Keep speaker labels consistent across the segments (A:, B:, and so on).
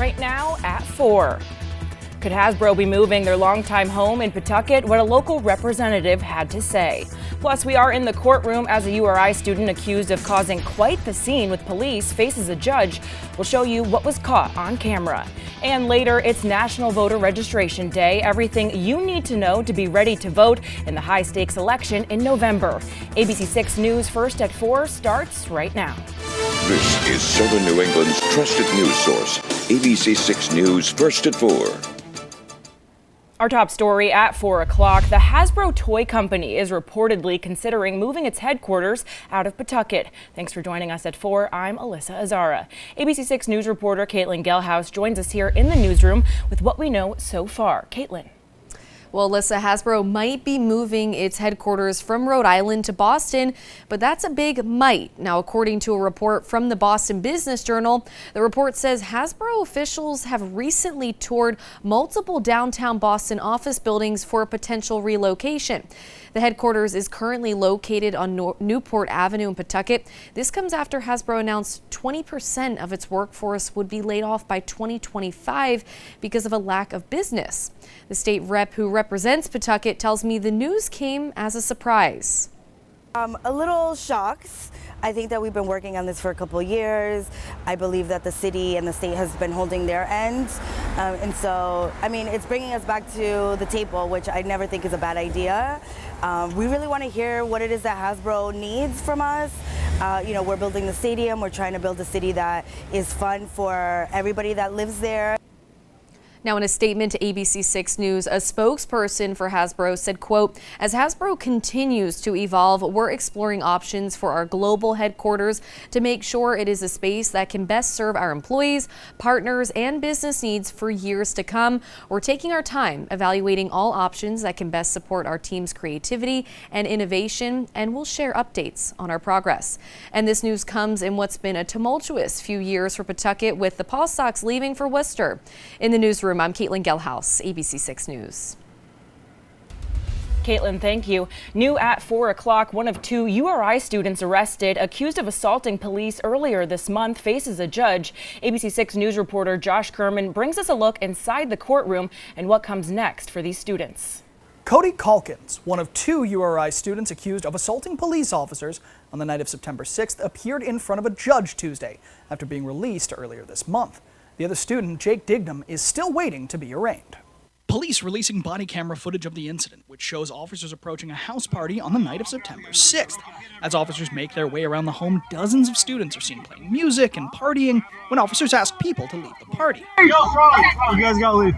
A: right now at 4. Could Hasbro be moving their longtime home in Pawtucket? What a local representative had to say. Plus, we are in the courtroom as a URI student accused of causing quite the scene with police faces a judge. We'll show you what was caught on camera. And later, it's National Voter Registration Day. Everything you need to know to be ready to vote in the high-stakes election in November. ABC 6 News First at 4 starts right now.
B: This is Southern New England's trusted news source, ABC 6 News First at 4.
A: Our top story at 4 o'clock. The Hasbro Toy Company is reportedly considering moving its headquarters out of Pawtucket. Thanks for joining us at 4. I'm Alyssa Azara. ABC 6 News reporter Caitlin Gelhaus joins us here in the newsroom with what we know so far. Caitlin.
C: Well, Alyssa, Hasbro might be moving its headquarters from Rhode Island to Boston, but that's a big might. Now, according to a report from the Boston Business Journal, the report says Hasbro officials have recently toured multiple downtown Boston office buildings for a potential relocation. The headquarters is currently located on Newport Avenue in Pawtucket. This comes after Hasbro announced 20% of its workforce would be laid off by 2025 because of a lack of business. The state rep who represents Pawtucket tells me the news came as a surprise.
D: A little shocked. I think that we've been working on this for a couple of years. I believe that the city and the state has been holding their end. And so, I mean, it's bringing us back to the table, which I never think is a bad idea. We really want to hear what it is that Hasbro needs from us. We're building the stadium. We're trying to build a city that is fun for everybody that lives there.
C: Now, in a statement to ABC 6 News, a spokesperson for Hasbro said, quote, as Hasbro continues to evolve, we're exploring options for our global headquarters to make sure it is a space that can best serve our employees, partners, and business needs for years to come. We're taking our time evaluating all options that can best support our team's creativity and innovation, and we'll share updates on our progress. And this news comes in what's been a tumultuous few years for Pawtucket, with the Paw Sox leaving for Worcester. In the newsroom, I'm Caitlin Gelhaus, ABC 6 News.
A: Caitlin, thank you. New at 4 o'clock, one of 2 URI students arrested, accused of assaulting police earlier this month, faces a judge. ABC 6 News reporter Josh Kerman brings us a look inside the courtroom and what comes next for these students.
E: Cody Calkins, one of 2 URI students accused of assaulting police officers on the night of September 6th, appeared in front of a judge Tuesday after being released earlier this month. The other student, Jake Dignam, is still waiting to be arraigned. Police releasing body camera footage of the incident, which shows officers approaching a house party on the night of September 6th. As officers make their way around the home, dozens of students are seen playing music and partying when officers ask people to leave the party.
F: You guys gotta leave.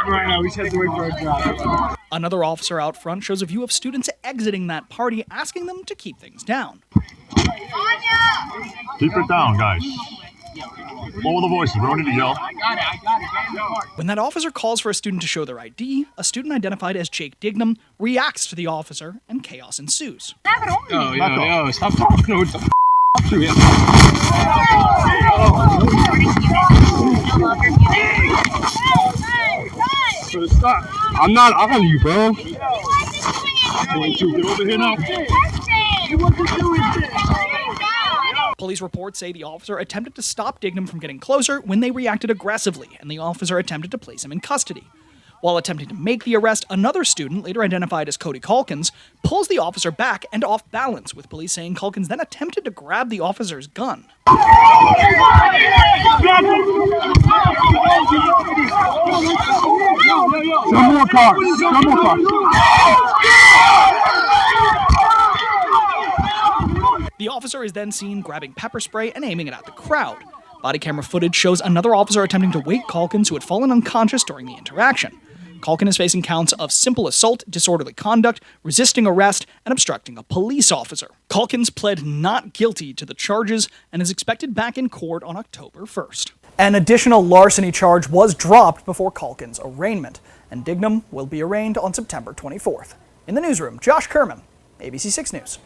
F: Right now, we just have to wait for a drive.
E: Another officer out front shows a view of students exiting that party, asking them to keep things down.
F: Keep it down, guys. Lower the voices, we don't need to yell.
E: When that officer calls for a student to show their ID, a student identified as Jake Dignam reacts to the officer and chaos ensues.
F: Yo, stop talking to it. Stop. I'm not on you, bro. Get over here now.
E: Police reports say the officer attempted to stop Dignam from getting closer when they reacted aggressively, and the officer attempted to place him in custody. While attempting to make the arrest, another student, later identified as Cody Calkins, pulls the officer back and off balance, with police saying Calkins then attempted to grab the officer's gun.
F: Some more cars.
E: The officer is then seen grabbing pepper spray and aiming it at the crowd. Body camera footage shows another officer attempting to wake Calkins, who had fallen unconscious during the interaction. Calkins is facing counts of simple assault, disorderly conduct, resisting arrest, and obstructing a police officer. Calkins pled not guilty to the charges and is expected back in court on October 1st. An additional larceny charge was dropped before Calkins' arraignment, and Dignam will be arraigned on September 24th. In the newsroom, Josh Kerman, ABC 6 News.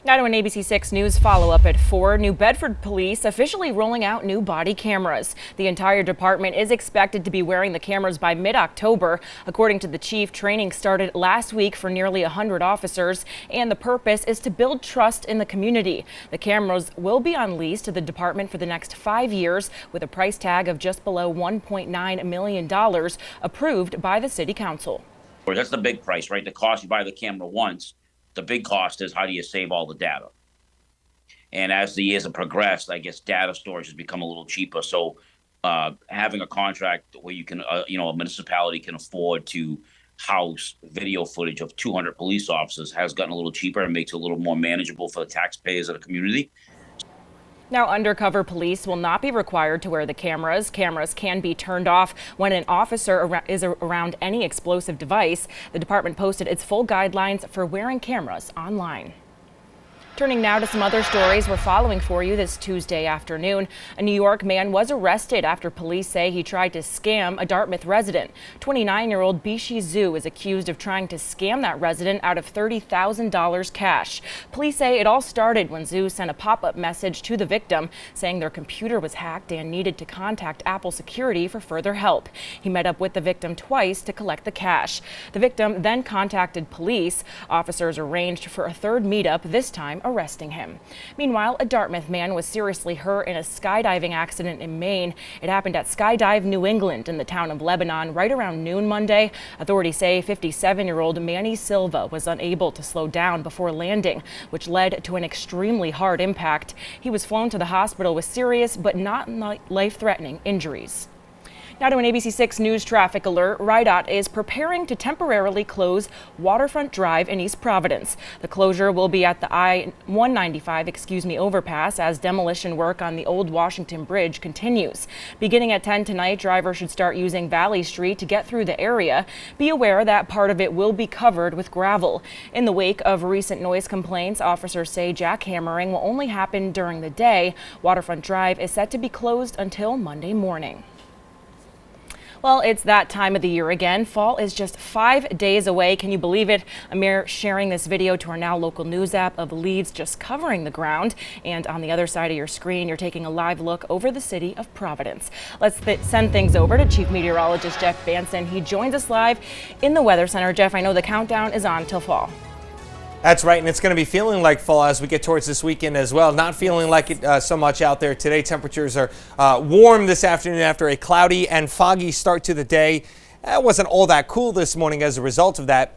A: Now to an ABC6 News follow-up at 4. New Bedford police officially rolling out new body cameras. The entire department is expected to be wearing the cameras by mid-October. According to the chief, training started last week for nearly 100 officers, and the purpose is to build trust in the community. The cameras will be on lease to the department for the next 5 years with a price tag of just below $1.9 million approved by the city council.
G: That's the big price, right? The cost, you buy the camera once. The big cost is how do you save all the data? And as the years have progressed, I guess data storage has become a little cheaper. So having a contract where you can, a municipality can afford to house video footage of 200 police officers has gotten a little cheaper and makes it a little more manageable for the taxpayers of the community.
A: Now, undercover police will not be required to wear the cameras. Cameras can be turned off when an officer is around any explosive device. The department posted its full guidelines for wearing cameras online. Turning now to some other stories we're following for you this Tuesday afternoon. A New York man was arrested after police say he tried to scam a Dartmouth resident. 29-year-old Bishi Zhu is accused of trying to scam that resident out of $30,000 cash. Police say it all started when Zhu sent a pop-up message to the victim saying their computer was hacked and needed to contact Apple Security for further help. He met up with the victim twice to collect the cash. The victim then contacted police. Officers arranged for a third meetup, this time arresting him. Meanwhile, a Dartmouth man was seriously hurt in a skydiving accident in Maine. It happened at Skydive New England in the town of Lebanon right around noon Monday. Authorities say 57-year-old Manny Silva was unable to slow down before landing, which led to an extremely hard impact. He was flown to the hospital with serious but not life-threatening injuries. Now to an ABC6 News traffic alert. RIDOT is preparing to temporarily close Waterfront Drive in East Providence. The closure will be at the I-195 overpass as demolition work on the old Washington Bridge continues. Beginning at 10 tonight, drivers should start using Valley Street to get through the area. Be aware that part of it will be covered with gravel. In the wake of recent noise complaints, officers say jackhammering will only happen during the day. Waterfront Drive is set to be closed until Monday morning. Well, it's that time of the year again. Fall is just 5 days away. Can you believe it? Amir sharing this video to our Now Local News app of leaves just covering the ground. And on the other side of your screen, you're taking a live look over the city of Providence. Let's send things over to Chief Meteorologist Jeff Banson. He joins us live in the Weather Center. Jeff, I know the countdown is on till fall.
H: That's right, and it's going to be feeling like fall as we get towards this weekend as well. Not feeling like it so much out there today. Temperatures are warm this afternoon after a cloudy and foggy start to the day. It wasn't all that cool this morning as a result of that.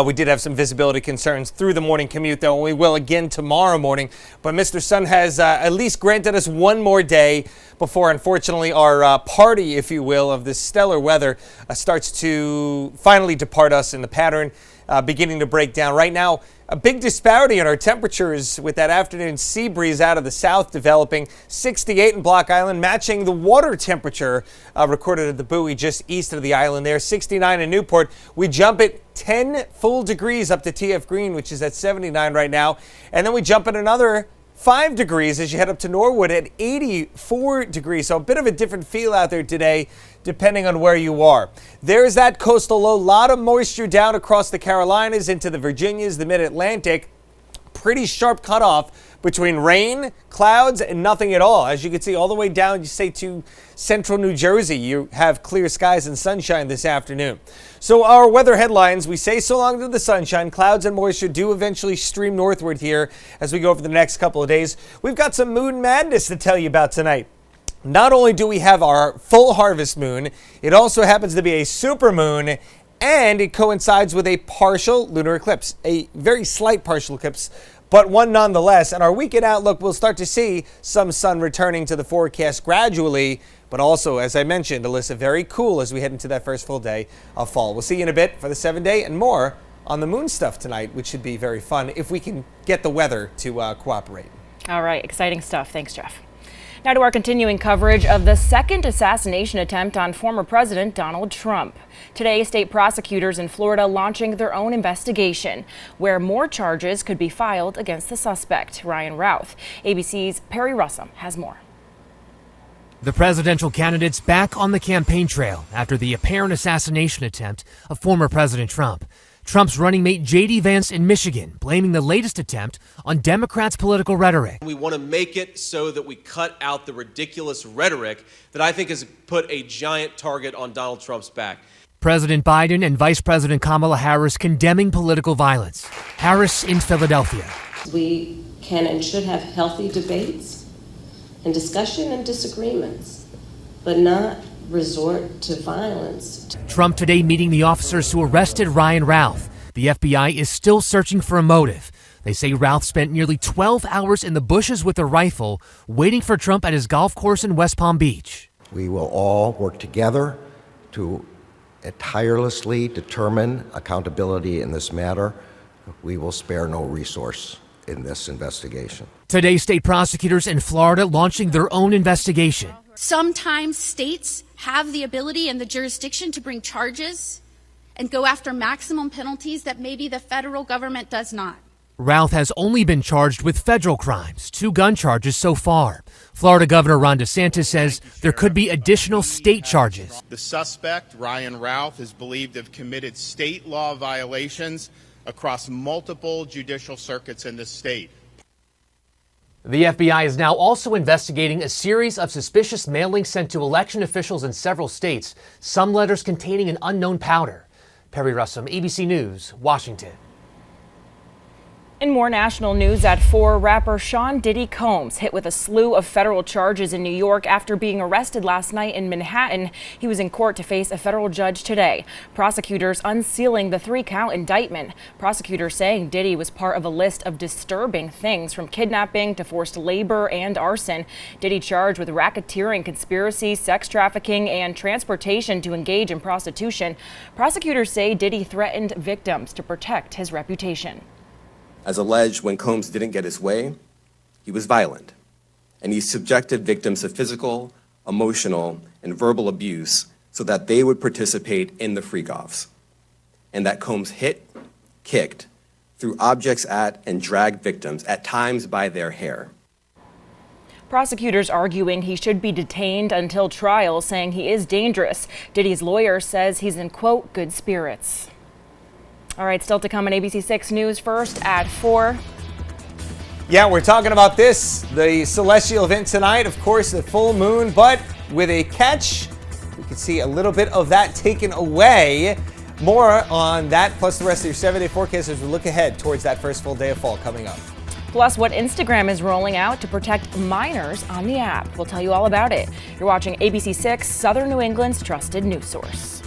H: We did have some visibility concerns through the morning commute, though, and we will again tomorrow morning. But Mr. Sun has at least granted us one more day before, unfortunately, our party, if you will, of this stellar weather starts to finally depart us in the pattern. Beginning to break down. Right now, a big disparity in our temperatures with that afternoon sea breeze out of the south developing. 68 in Block Island, matching the water temperature recorded at the buoy just east of the island there. 69 in Newport. We jump it 10 full degrees up to TF Green, which is at 79 right now. And then we jump it another 5 degrees as you head up to Norwood at 84 degrees. So a bit of a different feel out there today, depending on where you are. There's that coastal low. A lot of moisture down across the Carolinas into the Virginias, the Mid-Atlantic. Pretty sharp cutoff between rain, clouds, and nothing at all. As you can see, all the way down, you say to central New Jersey, you have clear skies and sunshine this afternoon. So our weather headlines, we say so long to the sunshine. Clouds and moisture do eventually stream northward here as we go over the next couple of days. We've got some moon madness to tell you about tonight. Not only do we have our full harvest moon, it also happens to be a super moon, and it coincides with a partial lunar eclipse, a very slight partial eclipse, but one nonetheless. And our weekend outlook, we'll start to see some sun returning to the forecast gradually, but also, as I mentioned, Alyssa, very cool as we head into that first full day of fall. We'll see you in a bit for the 7-day and more on the moon stuff tonight, which should be very fun if we can get the weather to cooperate.
A: All right, exciting stuff. Thanks, Jeff. Now to our continuing coverage of the second assassination attempt on former President Donald Trump. Today, state prosecutors in Florida launching their own investigation, where more charges could be filed against the suspect. Ryan Routh, ABC's Perry Russum has more.
I: The presidential candidate's back on the campaign trail after the apparent assassination attempt of former President Trump. Trump's running mate J.D. Vance in Michigan, blaming the latest attempt on Democrats' political rhetoric.
J: We want to make it so that we cut out the ridiculous rhetoric that I think has put a giant target on Donald Trump's back.
I: President Biden and Vice President Kamala Harris condemning political violence. Harris in Philadelphia.
K: We can and should have healthy debates and discussion and disagreements, but not resort to violence.
I: Trump today meeting the officers who arrested Ryan Routh. The FBI is still searching for a motive. They say Routh spent nearly 12 hours in the bushes with a rifle, waiting for Trump at his golf course in West Palm Beach.
L: We will all work together to tirelessly determine accountability in this matter. We will spare no resource in this investigation.
I: Today, state prosecutors in Florida launching their own investigation.
M: Sometimes states have the ability and the jurisdiction to bring charges and go after maximum penalties that maybe the federal government does not.
I: Routh has only been charged with federal crimes, 2 gun charges so far. Florida Governor Ron DeSantis says there could be additional state charges.
N: The suspect, Ryan Routh, is believed to have committed state law violations across multiple judicial circuits in the state.
I: The FBI is now also investigating a series of suspicious mailings sent to election officials in several states, some letters containing an unknown powder. Perry Russum, ABC News, Washington.
A: In more national news at 4, rapper Sean Diddy Combs hit with a slew of federal charges in New York after being arrested last night in Manhattan. He was in court to face a federal judge today. Prosecutors unsealing the 3-count indictment. Prosecutors saying Diddy was part of a list of disturbing things from kidnapping to forced labor and arson. Diddy charged with racketeering, conspiracy, sex trafficking, and transportation to engage in prostitution. Prosecutors say Diddy threatened victims to protect his reputation.
O: As alleged, when Combs didn't get his way, he was violent, and he subjected victims to physical, emotional, and verbal abuse so that they would participate in the freak-offs, and that Combs hit, kicked, threw objects at, and dragged victims, at times by their hair.
A: Prosecutors arguing he should be detained until trial, saying he is dangerous. Diddy's lawyer says he's in, quote, good spirits. All right, still to come on ABC 6 News first at 4.
H: Yeah, we're talking about this, the celestial event tonight, of course, the full moon, but with a catch. We can see a little bit of that taken away. More on that, plus the rest of your 7-day forecast as we look ahead towards that first full day of fall coming up.
A: Plus, what Instagram is rolling out to protect minors on the app. We'll tell you all about it. You're watching ABC 6, Southern New England's trusted news source.